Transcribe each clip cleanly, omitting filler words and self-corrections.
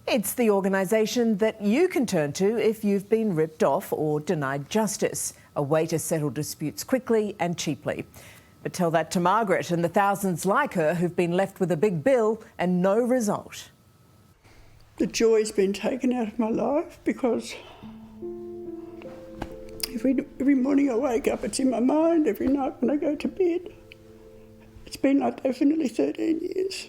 It's the organisation that you can turn to if you've been ripped off or denied justice, a way to settle disputes quickly and cheaply. But tell that to Margaret and the thousands like her who've been left with a big bill and no result. The joy's been taken out of my life because every morning I wake up, it's in my mind. Every night when I go to bed. It's been like that for nearly 13 years.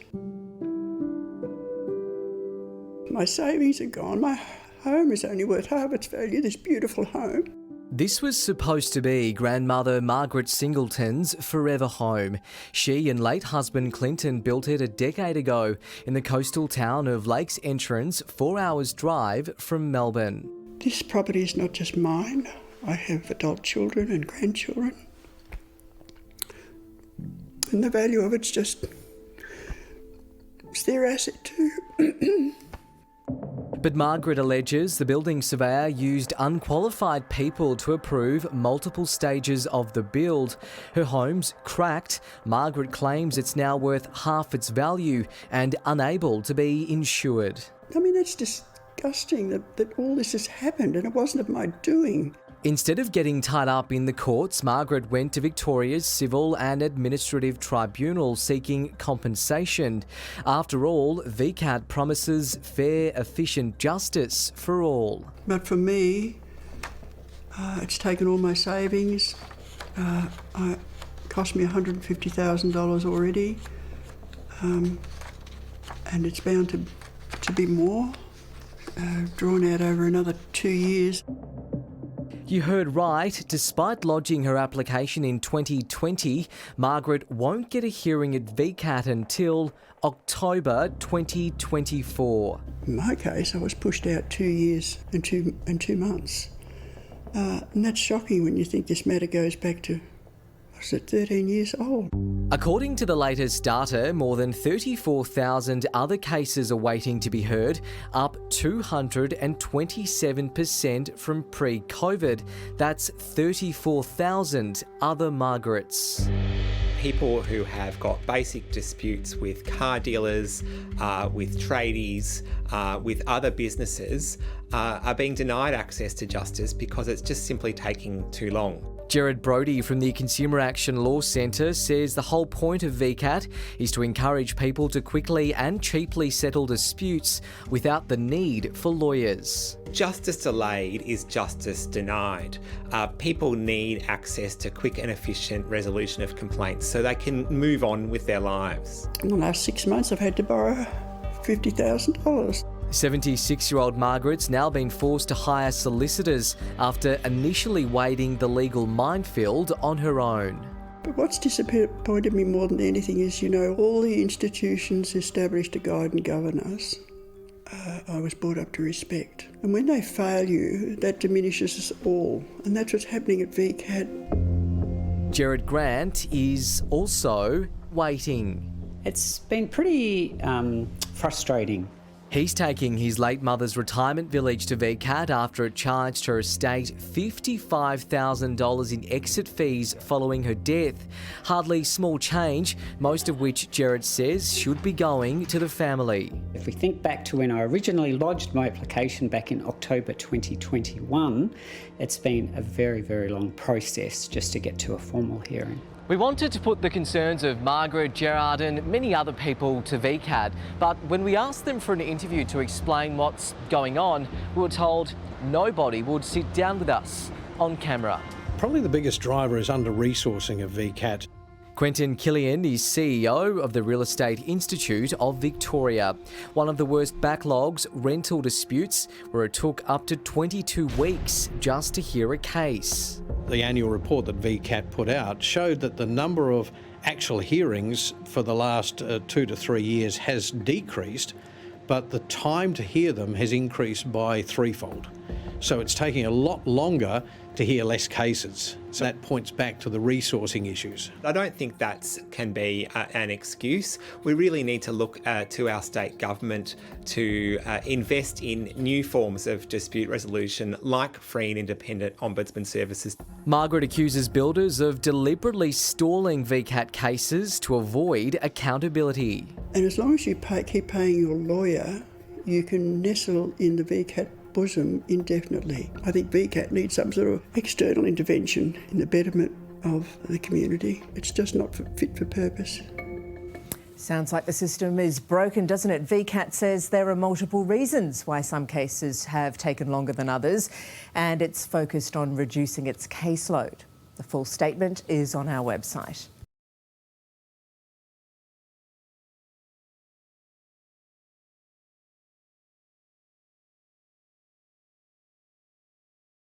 My savings are gone. My home is only worth half its value, this beautiful home. This was supposed to be grandmother Margaret Singleton's forever home. She and late husband Clinton built it a decade ago in the coastal town of Lakes Entrance, 4 hours drive from Melbourne. This property is not just mine. I have adult children and grandchildren. And the value of it's their asset too. But Margaret alleges the building surveyor used unqualified people to approve multiple stages of the build. Her home's cracked. Margaret claims it's now worth half its value and unable to be insured. I mean, that's disgusting that all this has happened and it wasn't of my doing. Instead of getting tied up in the courts, Margaret went to Victoria's Civil and Administrative Tribunal seeking compensation. After all, VCAT promises fair, efficient justice for all. But for me, it's taken all my savings. It cost me $150,000 already. And it's bound to be more, drawn out over another 2 years. You heard right. Despite lodging her application in 2020, Margaret won't get a hearing at VCAT until October 2024. In my case, I was pushed out 2 years and two months. And that's shocking when you think this matter goes back to, 13 years old. According to the latest data, more than 34,000 other cases are waiting to be heard, up 227% from pre-COVID. That's 34,000 other Margarets. People who have got basic disputes with car dealers, with tradies, with other businesses, are being denied access to justice because it's just simply taking too long. Gerard Brody from the Consumer Action Law Centre says the whole point of VCAT is to encourage people to quickly and cheaply settle disputes without the need for lawyers. Justice delayed is justice denied. People need access to quick and efficient resolution of complaints so they can move on with their lives. In the last 6 months, I've had to borrow $50,000. 76-year-old Margaret's now been forced to hire solicitors after initially wading the legal minefield on her own. But what's disappointed me more than anything is, all the institutions established to guide and govern us, I was brought up to respect. And when they fail you, that diminishes us all. And that's what's happening at VCAT. Gerard Grant is also waiting. It's been pretty frustrating. He's taking his late mother's retirement village to VCAT after it charged her estate $55,000 in exit fees following her death. Hardly small change, most of which Gerard says should be going to the family. If we think back to when I originally lodged my application back in October 2021, it's been a very, very long process just to get to a formal hearing. We wanted to put the concerns of Margaret, Gerard and many other people to VCAT, but when we asked them for an interview to explain what's going on, we were told nobody would sit down with us on camera. Probably the biggest driver is under-resourcing of VCAT. Quentin Killian is CEO of the Real Estate Institute of Victoria. One of the worst backlogs, rental disputes, where it took up to 22 weeks just to hear a case. The annual report that VCAT put out showed that the number of actual hearings for the last 2 to 3 years has decreased, but the time to hear them has increased by threefold. So it's taking a lot longer to hear less cases. So that points back to the resourcing issues. I don't think that can be an excuse. We really need to look to our state government to invest in new forms of dispute resolution like free and independent ombudsman services. Margaret accuses builders of deliberately stalling VCAT cases to avoid accountability. And as long as you keep paying your lawyer, you can nestle in the VCAT bosom indefinitely. I think VCAT needs some sort of external intervention in the betterment of the community. It's just not fit for purpose. Sounds like the system is broken, doesn't it? VCAT says there are multiple reasons why some cases have taken longer than others, and it's focused on reducing its caseload. The full statement is on our website.